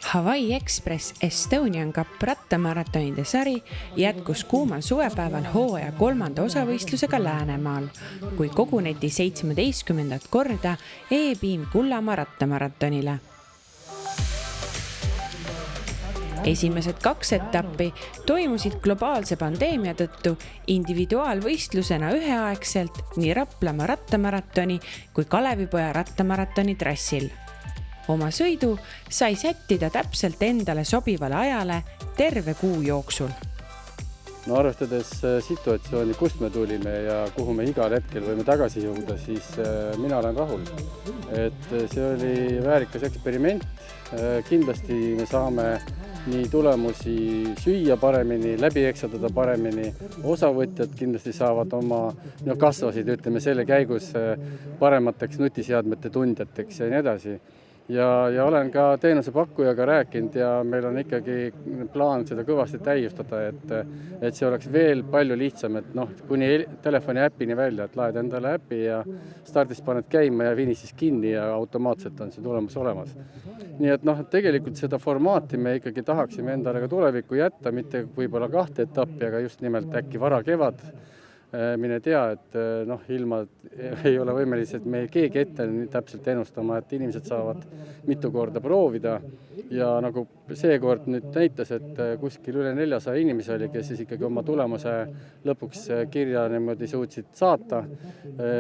Hawaii Express Estonian Cup rattamaratonide sari jätkus kuumal suvepäeval hooaja 3. osavõistlusega Läänemaal, kui koguneti 17. korda E-Beam Kullamaa rattamaratonile. Esimesed 2 etappi toimusid globaalse pandeemia tõttu individuaalvõistlusena üheaegselt nii Raplamaa rattamaratoni kui Kalevipoja rattamaratoni trassil. Oma sõidu sai sättida täpselt endale sobivale ajale terve kuu jooksul. No arvestades situatsiooni, kust me tulime ja kuhu me igal hetkel võime tagasi jõuda, siis mina olen rahul. Et see oli väärikas eksperiment. Kindlasti me saame nii tulemusi süüa paremini, läbi eksadada paremini. Osavõtjad kindlasti saavad oma, kasvasid, ütleme, selle käigus paremateks nutiseadmete tundjateks ja nii edasi. Ja olen ka teenusepakkujaga rääkinud ja meil on ikkagi plaan seda kõvasti täiustada, et see oleks veel palju lihtsam, et kuni telefoni äpini välja, et laed endale äpi ja stardis paned käima ja finišis kinni ja automaatselt on see tulemus olemas. Nii et tegelikult seda formaati me ikkagi tahaksime endale ka tulevikku jätta, mitte võib-olla 2 etappi, aga just nimelt äkki vara kevad. Mine tea, et ilma ei ole võimelised me keegi ette täpselt ennustama, et inimesed saavad mitu korda proovida ja nagu seekord nüüd näitas, et kuskil üle 400 inimesi oli, kes siis ikkagi oma tulemuse lõpuks kirja niimoodi suutsid saata.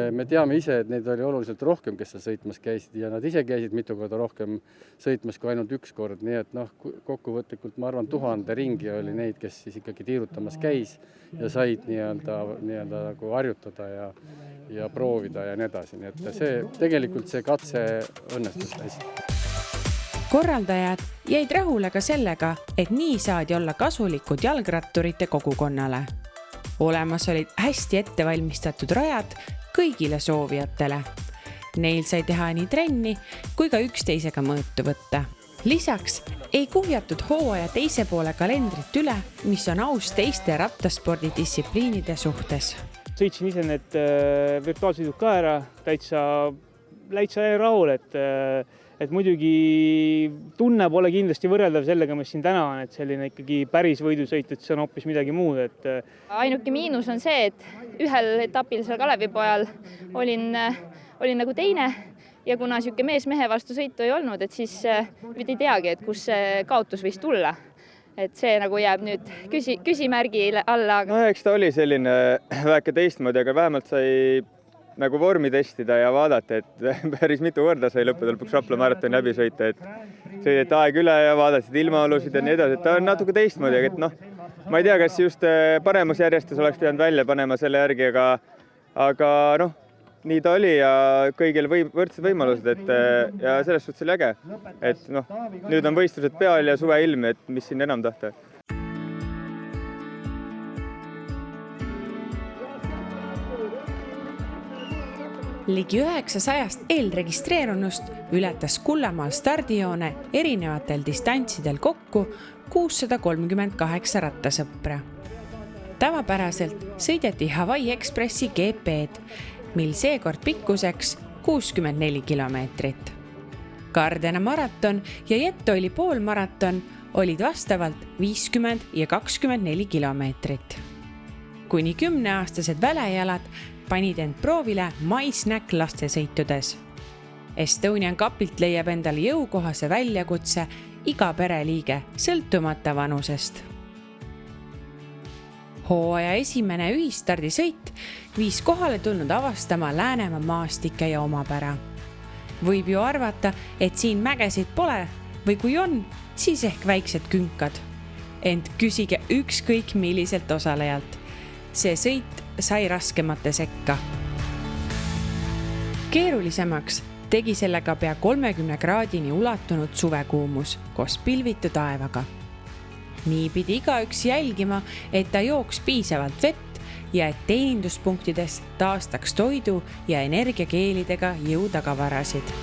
Me teame ise, et neid oli oluliselt rohkem, kes seal sõitmas käisid ja nad ise käisid mitu korda rohkem sõitmas kui ainult 1 kord, nii et kokkuvõtlikult ma arvan 1000 ringi oli neid, kes siis ikkagi tiirutamas käis ja said nii-öelda nagu harjutada ja proovida ja nii edasi. Nii et tegelikult see katse õnnestus hästi. Korraldajad jäid rahule ka sellega, et nii saadi olla kasulikud jalgratturite kogukonnale. Olemas olid hästi ettevalmistatud rajad kõigile soovijatele. Neil sai teha nii trenni kui ka üksteisega mõõtu võtta. Lisaks ei kuhjatud hooaja teise poole kalendrit üle, mis on aus teiste rattaspordidistsipliinide suhtes. Sõitsin ise need virtuaalsõidud ka ära, täitsa rahul, et muidugi tunne pole kindlasti võrreldav sellega, mis siin täna on, et selline ikkagi päris võidusõit, et see on hoopis midagi muud. Ainuke miinus on see, et ühel etapil seal Kalevipojal olin nagu teine ja kuna siuke mees mehe vastu sõitu ei olnud, et siis ei teagi, et kus see kaotus võis tulla. Et see nagu jääb nüüd küsimärgi alla. Eks ta oli selline väike teistmoodi, aga vähemalt sai nagu vormi testida ja vaadata, et päris mitu korda sai lõppude lõpuks Rapla maratoni läbi sõita, et sõideti aeg üle ja vaadasid ilmaolusid ja nii edasi, et ta on natuke teistmoodi, et ma ei tea, kas just paremusjärjestus oleks pidanud välja panema selle järgi, aga nii ta oli ja kõigil võrdsed võimalused, ja selles suhtes oli äge, et nüüd on võistlused peal ja suve ilm, et mis siin enam tahta. Ligi 900 eelregistreerunust ületas Kullamaal stardijoone erinevatel distantsidel kokku 638 rattasõpra. Tavapäraselt sõideti Hawaii Expressi GP'd, mil seekord pikkuseks 64 kilomeetrit. Gardena maraton ja Jettoili poolmaraton olid vastavalt 50 ja 24 kilomeetrit. Kuni 10-aastased välejalad panid end proovile MySnack lastesõitudes. Estonian Cupilt leiab endale jõukohase väljakutse iga pereliige sõltumata vanusest. Hooaja esimene ühistardisõit viis kohale tulnud avastama Läänemaa maastike ja omapära. Võib ju arvata, et siin mägesid pole või kui on, siis ehk väiksed künkad. Ent küsige ükskõik milliselt osalejalt. See sõit sai raskemate sekka. Keerulisemaks tegi sellega pea 30 kraadini ulatunud suvekuumus koos pilvitu taevaga. Nii pidi igaüks jälgima, et ta jooks piisavalt vett ja et teeninduspunktides taastaks toidu ja energiakeelidega jõutagavarasid.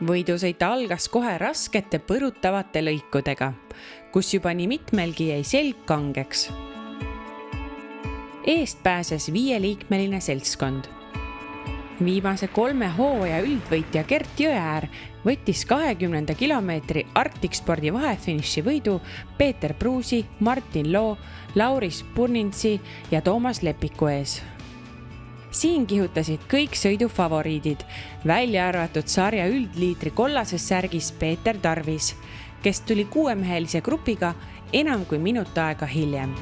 võidusõit algas kohe raskete põrutavate lõikudega, kus juba nii mitmelgi jäi selg kangeks. Eest pääses 5-liikmeline seltskond. Viimase 3 hooaja üldvõitja Gert Jõeäär võttis 20 kilomeetri Arctic Spordi vahefiniši võidu Peeter Pruusi, Martin Loo, Lauris Purnintsi ja Toomas Lepiku ees. Siin kihutasid kõik sõidu favoriidid, välja arvatud sarja üldliitri kollases särgis Peeter Tarvis, kes tuli 6-mehelise grupiga enam kui minut aega hiljem.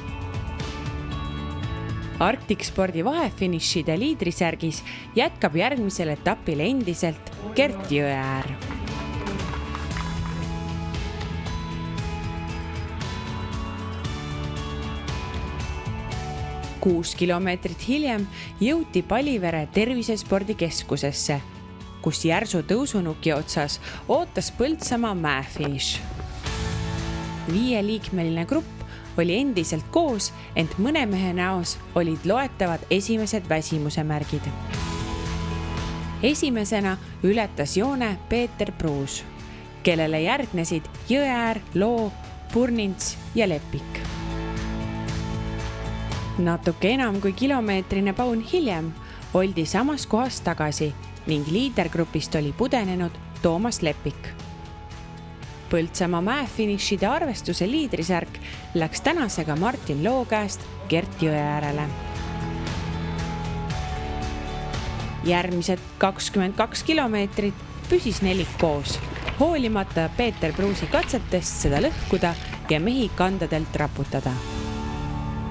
Arctic Spordi vahefinišide liidrisärgis jätkab järgmisel etapil endiselt Gert Jõeäär. Kuus kilomeetrit hiljem jõuti Palivere tervisespordikeskusesse, kus järsu tõusunuki otsas ootas Põltsamaa mäefiniš. 5-liikmeline grupp oli endiselt koos, ent mõne mehe näos olid loetavad esimesed väsimuse märgid. Esimesena ületas joone Peeter Pruus, kellele järgnesid Jõeäär, Loo, Purnints ja Lepik. Natuke enam kui kilomeetrine paun hiljem oldi samas kohas tagasi ning liidergrupist oli pudenenud Toomas Lepik. Põltsamaa mäefinišide arvestuse liidrisärk läks tänasega Martin Loo käest Gert Jõeäärele. Järgmised 22 kilomeetrit püsis nelik koos, hoolimata Peeter Pruusi katsetest seda lõhkuda ja mehi kandadelt raputada.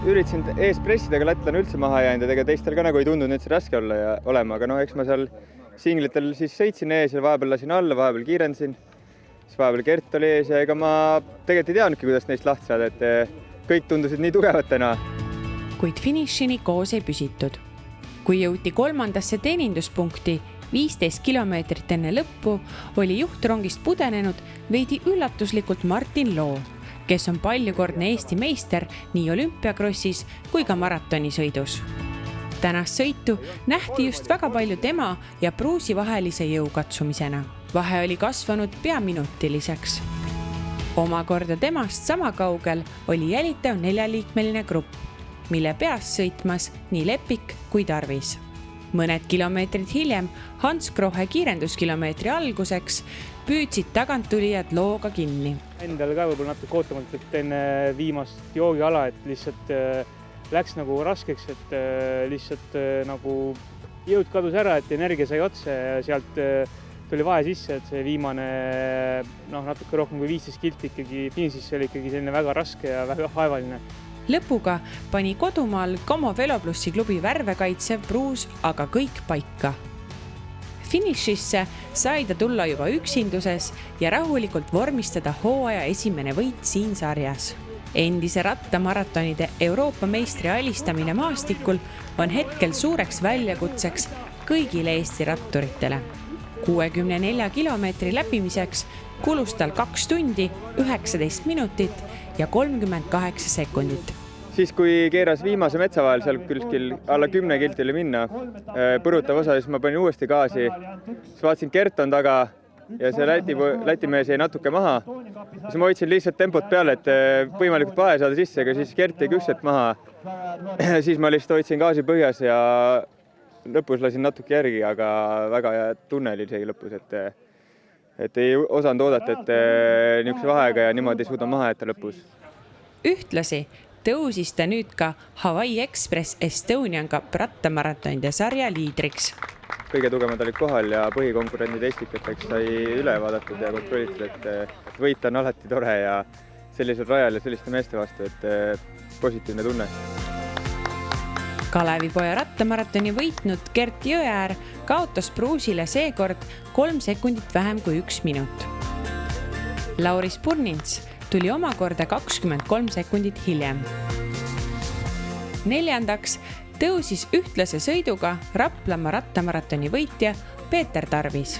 Üritasin ees pressida, aga lätlane üldse maha jäänud ja teistel ka nagu ei tundunud nüüd see raske olla ja olema, aga eks ma seal singlitel siis sõitsin ees ja vahepeal lasin alla, vahepeal kiirendasin. Siis vahepeal Gert oli ees ja ega ma tegelikult ei teadnudki, kuidas neist lahti saada, et kõik tundusid nii tugevad täna. Kuid finišini koos ei püsitud. Kui jõuti 3. teeninduspunkti 15 kilomeetrit enne lõppu, oli juhtrongist pudenenud veidi üllatuslikult Martin Loo, kes on paljukordne Eesti meister nii olümpiakrossis kui ka maratonisõidus. Tänast sõitu nähti just väga palju tema ja Pruusi vahelise jõukatsumisena. Vahe oli kasvanud pea minutiliseks. Omakorda temast sama kaugel oli jälitav 4-liikmeline grupp, mille peas sõitmas nii Lepik kui Tarvis. Mõned kilomeetrid hiljem Hans Krohe kiirenduskilomeetri alguseks püüdsid tagantulijad Looga kinni. Endal ka võib-olla natuke ootamatult enne viimast joogiala, et lihtsalt läks nagu raskeks, et lihtsalt nagu jõud kadus ära, et energia sai otsa ja sealt tuli vahe sisse, et see viimane natuke rohkem kui 15 kilti ikkagi finišis oli ikkagi selline väga raske ja väga haevaline. Lõpuga pani kodumaal Como Veloplussi klubi värvekaitsev Pruus aga kõik paika. Finišisse sai ta tulla juba üksinduses ja rahulikult vormistada hooaja esimene võit siin sarjas. Endise rattamaratonide Euroopa meistri alistamine maastikul on hetkel suureks väljakutseks kõigile Eesti ratturitele. 64 kilomeetri läbimiseks kulus tal 2 tundi, 19 minutit ja 38 sekundit. Siis kui keeras viimase metsa vahel seal küll alla 10 kiltile minna, põrutav osa, siis ma panin uuesti gaasi. Siis vaatasin, Gert on taga ja see Läti mees jäi natuke maha. Siis ma hoidsin lihtsalt tempot peale, et võimalikult vahe saada sisse, aga siis Gert jäi küpselt maha. Siis ma lihtsalt hoidsin gaasi põhjas ja lõpus lasin natuke järgi, aga väga hea tunne oli isegi lõpus, et ei osanud oodata, et niisuguse vahega ja niimoodi suuda maha jätta lõpus. Ühtlasi tõusis ta nüüd ka Hawaii Express Estonian Cup rattamaratonide sarja liidriks. Kõige tugevamad olid kohal ja põhikonkurendid estikateks sai üle vaadatud ja kontrollitud, et võita on alati tore ja sellisel rajal ja selliste meeste vastu, et positiivne tunne. Kalevipoja rattamaratoni võitnud Gert Jõeäär kaotas Pruusile seekord 3 sekundit vähem kui 1 minut. Lauris Purnints tuli omakorda 23 sekundit hiljem. 4. tõusis ühtlase sõiduga Raplamaa rattamaratoni võitja Peeter Tarvis.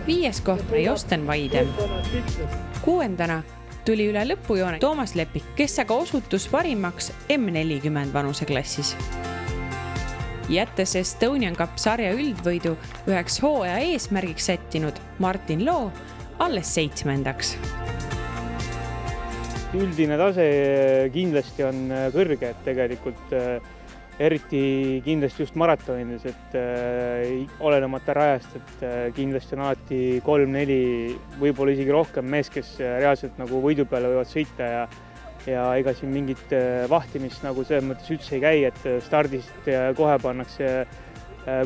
5. koht oli Josten Vaidem. 6. tuli üle lõpujoone Toomas Lepik, kes aga osutus parimaks M40 vanuseklassis. jättes Estonian Cup sarja üldvõidu üheks hooaja eesmärgiks sättinud Martin Loo alles 7. Üldine tase kindlasti on kõrge, et tegelikult eriti kindlasti just maratonides, et olenemata rajast, et kindlasti on alati 3-4, võib-olla isegi rohkem mees, kes reaalselt nagu võidu peale võivad sõita ja ega siin mingit vahtimist nagu selles mõttes üldse ei käi, et stardist kohe pannakse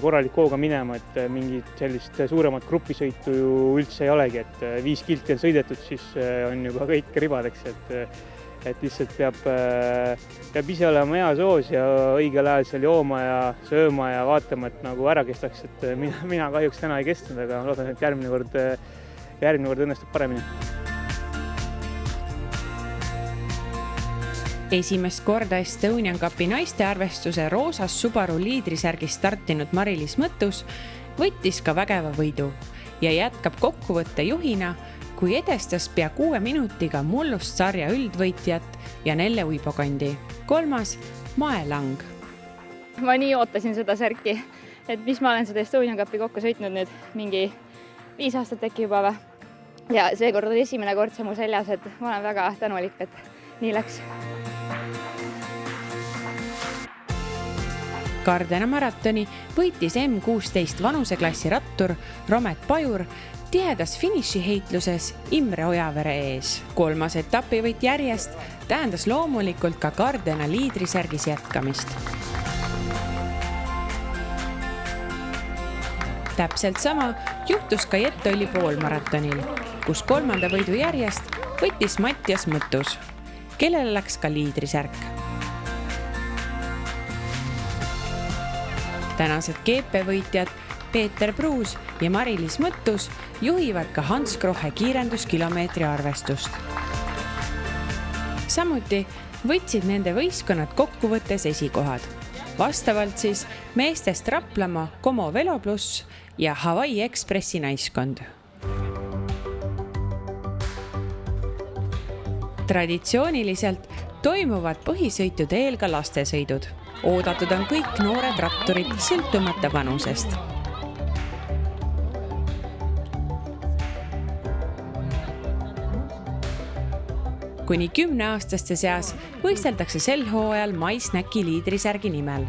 korralik hooga minema, et mingit sellist suuremat grupisõitu ju üldse ei olegi, et 5 kilti on sõidetud, siis on juba kõik ribadeks, et lihtsalt peab ise olema heas hoos ja õigel ajal seal jooma ja sööma ja vaatama, et nagu ära kestaks, et mina kahjuks täna ei kestnud, aga loodan, et järgmine kord õnnestub paremini. Esimest korda Estonian Cupi naiste arvestuse roosas Subaru liidrisärgis startinud Mari-Liis Mõttus võttis ka vägeva võidu ja jätkab kokkuvõtte juhina, kui edestas pea 6 minutiga mullust sarja üldvõitjat ja Nelle Uibo-kandi. 3. Mae Lang. Ma nii ootasin seda särki, et mis ma olen seda Estonian Cupi kokku sõitnud nüüd mingi 5 aastat äkki juba või. Ja seekord oli esimene kord see mu seljas, et ma olen väga tänulik, et nii läks. Gardena maratoni võitis M16 vanuseklassi rattur Romet Pajur tihedas finišiheitluses Imre Ojavere ees. 3. etapivõit järjest tähendas loomulikult ka Gardena liidrisärgis jätkamist. Täpselt sama juhtus ka Jetoli poolmaratonil, kus 3. võidu järjest võttis Mattias Mõttus, kellele läks ka liidrisärk. Tänased GP-võitjad Peeter Pruus ja Mari-Liis Mõttus juhivad ka Hans Krohe kiirenduskilomeetri arvestust. Samuti võtsid nende võistkonnad kokkuvõttes esikohad. Vastavalt siis meestest Raplamaa Como Velo Plus ja Hawaii Expressi naiskond. Traditsiooniliselt toimuvad põhisõitude eel ka lastesõidud. Oodatud on kõik noored ratturid sõltumata vanusest. Kuni 10-aastaste seas võisteldakse sel hooajal MySnacki liidrisärgi nimel.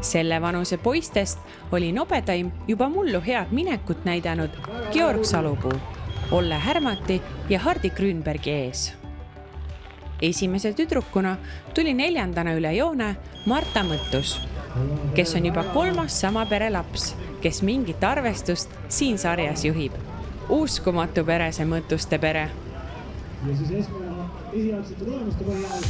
Selle vanuse poistest oli nobedaim juba mullu head minekut näidanud Georg Salupuu, Olle Härmati ja Hardi Grünbergi ees. Esimese tüdrukuna tuli 4. üle joone Marta Mõttus, kes on juba 3. sama pere laps, kes mingit arvestust siin sarjas juhib. Uskumatu pere see Mõttuste pere. Ja siis esialgsete tulemuste põhjal.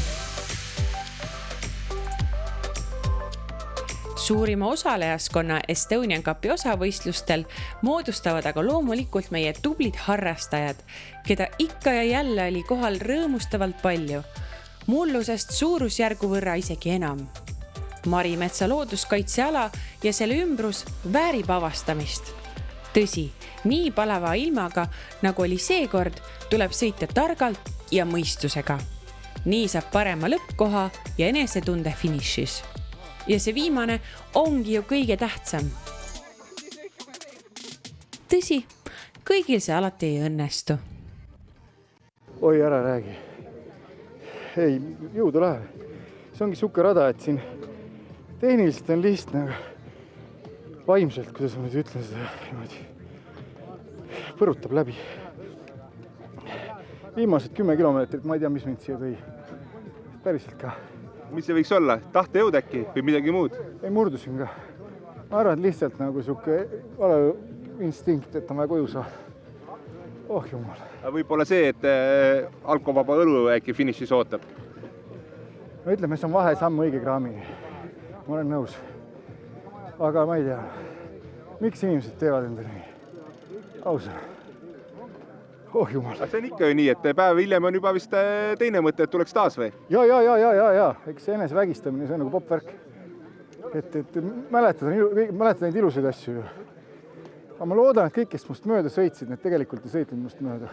Suurima osalejaskonna Estonian Cupi osavõistlustel moodustavad aga loomulikult meie tublid harrastajad, keda ikka ja jälle oli kohal rõõmustavalt palju. Mullusest suurusjärgu võrra isegi enam. Marimetsa looduskaitseala ja selle ümbrus väärib avastamist. Tõsi, nii palava ilmaga, nagu oli seekord, tuleb sõita targalt ja mõistusega. Nii saab parema lõppkoha ja enesetunde finišis. Ja see viimane ongi ju kõige tähtsam. Tõsi, kõigil see alati ei õnnestu. Oi, ära räägi. Ei, jõudu läheb. See ongi suke rada, et siin tehniliselt on lihtne, aga vaimselt, kuidas ma nüüd ütlen seda, põrutab läbi. Viimased 10 kilomeetrit, ma ei tea, mis mind siia tõi. Päriselt ka. Mis see võiks olla? Tahtejõud äkki või midagi muud? Ei, murdusin ka. Ma arvan, et lihtsalt nagu suke vale instinkt, et on vaja koju saada. Oh jumal. Võib-olla see, et alkovaba õlu äkki finišis ootab? No ütleme, see on vahe samm õige kraami. Ma olen nõus. Aga ma ei tea, miks inimesed teevad endale nii? Ausa. Oh jumal. See on ikka ju nii, et päev hiljem on juba vist teine mõte, et tuleks taas või? Ja. Eks see enese vägistamine, see on nagu popvärk. Et mäletad neid ilusaid asju ju. Aga ma loodan, et kõik, kes must mööda sõitsid, need tegelikult ei sõitnud must mööda.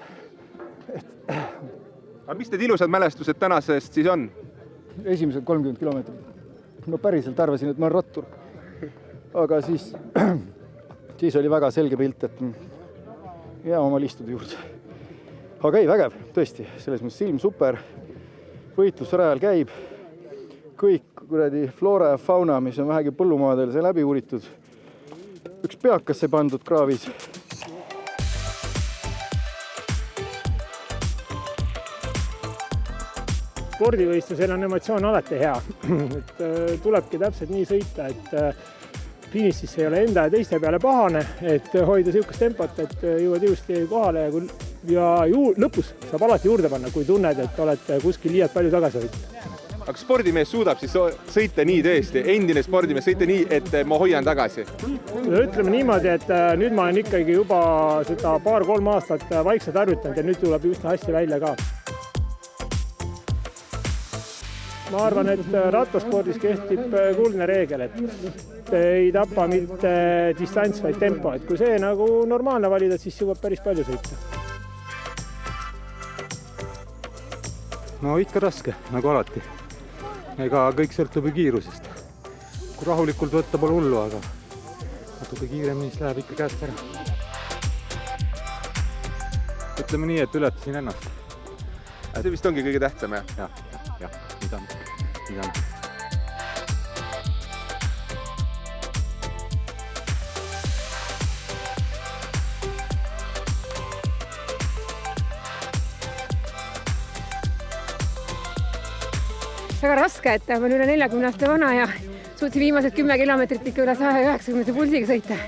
Aga mis need ilusad mälestused tänasest siis on? Esimesed 30 kilomeetrit. ma päriselt arvasin, et ma olen rattur. Aga siis oli väga selge pilt, et jää omal istuda juurde. Aga ei, vägev, tõesti, selles mõttes silm super, võitlus rajal käib, kõik kuradi floora ja fauna, mis on vähegi põllumaadel, see läbi uuritud. Üks peakas sai pandud kraavis. Spordivõistlusel on emotsioon alati hea. Et tulebki täpselt nii sõita, et finišis ei ole enda ja teiste peale pahane, et hoida niisugust tempot, et jõuad ilusti kohale ja lõpus saab alati juurde panna, kui tunned, et oled kuskil liialt palju tagasi hoidnud. Aga spordimees suudab siis sõita nii tõesti, endine spordimees sõita nii, et ma hoian tagasi? Ütleme niimoodi, et nüüd ma olen ikkagi juba seda 2-3 aastat vaikselt harjutanud ja nüüd tuleb üsna hästi välja ka. Ma arvan, et rattaspordis kehtib kuldne reegel, et ei tapa mitte distants, vaid tempo. Et kui see nagu normaalne valida, siis jõuab päris palju sõita. No ikka raske, nagu alati. Ega kõik sõltub ju kiirusest. Kui rahulikult võtta pole hullu, aga natuke kiiremini siis läheb ikka käest ära. Ütleme nii, et ületasin ennast. See vist ongi kõige tähtsam, jah? Jah, mida. Väga raske, et ma olen üle 40 aasta vana ja suutsin viimased 10 kilomeetrit ikka üle 190 pulsiga sõita.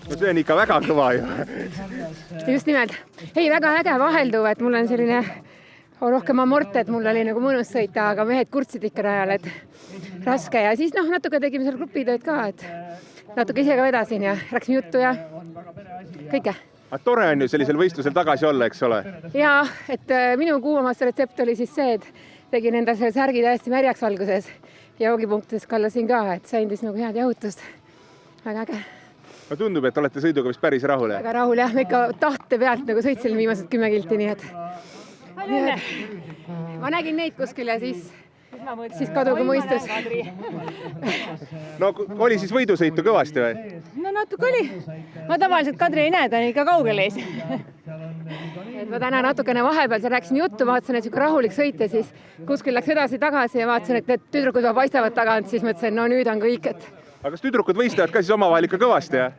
No see on ikka väga kõva ju. Just nimelt. Ei, väga äge vahelduv, et mul on selline rohkem amort, et mul oli nagu mõnus sõita, aga mehed kurtsid ikka rajal, et raske. Ja siis natuke tegime seal grupitööd ka, et natuke ise ka vedasin ja rääksin juttu ja kõike. Aga tore on ju sellisel võistlusel tagasi olla, eks ole? Jaa, et minu kuuamaste retsept oli siis see, et tegin enda selle särgi täiesti märjaks alguses ja joogipunktides kallasin ka, et see andis nagu head jahutust. Väga äge. No tundub, et olete sõiduga vist päris rahul, Väga rahul, jah. Me ikka tahte pealt nagu sõitsin viimased 10 kilti, nii et ma nägin neid kuskil ja siis kaduga mõistus. No oli siis võidusõitu kõvasti või? No natuke oli. Ma tavaliselt Kadri ei näe, ta on ikka kaugel ees. Ma täna natukene vahepeal rääkisin juttu, vaatasin, et rahulik sõit ja siis kuskil läks edasi-tagasi ja vaatasin, et need tüdrukud paistavad tagant, siis mõtlesin, no nüüd on kõik, et... Aga kas tüdrukud võistlevad ka siis omavahel ikka kõvasti, jah?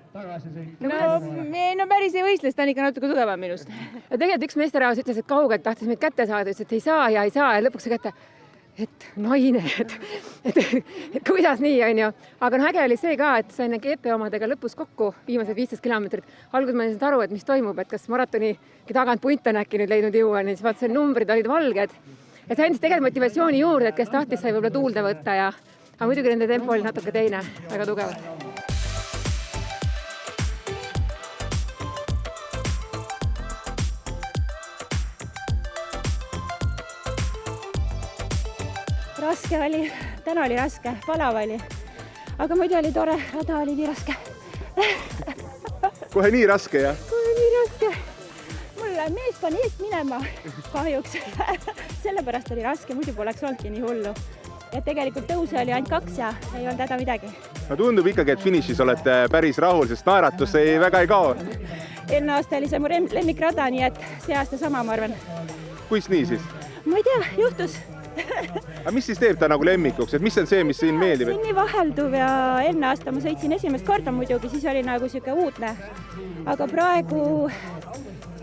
No päris ei võistles, ta on ikka natuke tugevam minust. Ja tegelikult üks meesterahvas ütles, et kaugelt tahtis meid kätte saada, ütles, et ei saa ja lõpuks kätte, et naine, et kuidas nii, on ju. Aga äge oli see ka, et sain GP omadega lõpus kokku viimased 15 kilomeetrit. Alguses ma ei saanud aru, et mis toimub, et kas maratoni tagant punt on äkki nüüd leidnud jõua, siis vaatasin, numbrid olid valged. Ja see andis tegelikult motivatsiooni juurde, et kes tahtis sai võib-olla tuulde võtta ja aga muidugi nende tempo oli natuke teine, väga tugevad. Raske oli, täna oli raske, palav oli, aga muidu oli tore, rada oli nii raske. Kohe nii raske, jah? Kohe nii raske. Mulle mees pani eest minema kahjuks, sellepärast oli raske, muidu poleks olnudki nii hullu. Ja tegelikult tõuse oli ainult 2 ja ei olnud häda midagi. No tundub ikkagi, et finišis olete päris rahul, sest naeratus väga ei kao. Eelne aasta oli see mu lemmikrada, nii et see aasta sama, ma arvan. Kuis nii siis? Ma ei tea, juhtus. Aga mis siis teeb ta nagu lemmikuks, et mis on see, mis siin meeldib? See on nii vahelduv ja eelne aasta ma sõitsin esimest korda muidugi, siis oli nagu siuke uudne. Aga praegu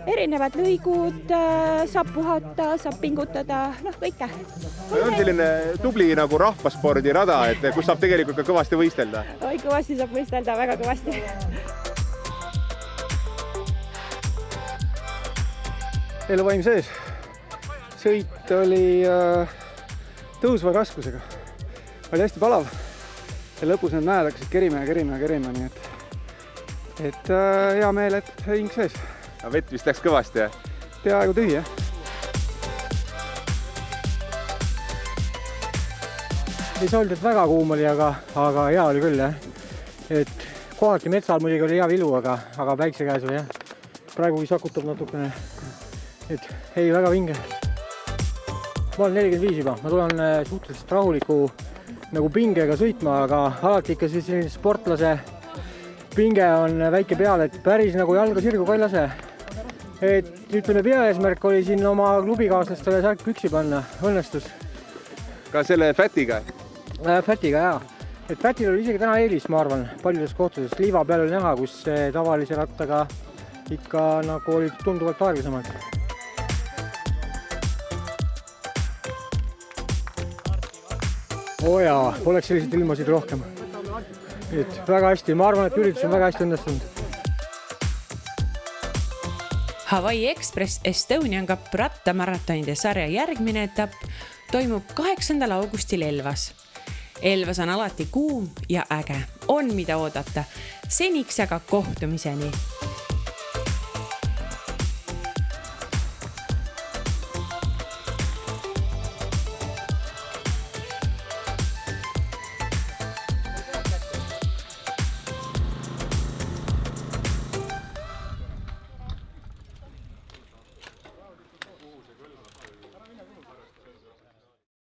erinevad lõigud, saab puhata, saab pingutada, kõike. On selline tubli nagu rahvaspordirada, et kus saab tegelikult ka kõvasti võistelda. Oi, kõvasti saab võistelda, väga kõvasti. Eluvaim sees. Sõit oli tõusva raskusega. Oli hästi palav. Ja lõpus need mäed hakkasid kerima, nii et hea meel, et hing sees. Vett vist läks kõvasti, jah? Peaaegu tühi, jah. Ei saa öelda, et väga kuum oli, aga hea oli küll, jah. Et kohati metsal muidugi oli hea vilu, aga päikse käes oli, jah. Praegu sakutab natukene, et ei, väga vinge. Ma olen 45 juba, ma tulen suhteliselt rahuliku nagu pingega sõitma, aga alati ikka selline sportlase pinge on väike peal, et päris nagu jalga sirgu ka ei lase. Et ütleme, peaeesmärk oli siin oma klubikaaslastele särkpüksi panna, õnnestus. Ka selle Fätiga? Fätiga, jaa. Et Fätil oli isegi täna eelis, ma arvan, paljudes kohtades. Liiva peal oli näha, kus tavalise rattaga ikka nagu oli tunduvalt aeglasemalt. Jaa, oleks selliseid ilmasid rohkem. Et väga hästi, ma arvan, et üritus on väga hästi õnnestunud. Hawaii Express Estonian Cup rattamaratonide sarja järgmine etapp toimub 8. augustil Elvas. Elvas on alati kuum ja äge, on mida oodata. Seniks aga kohtumiseni!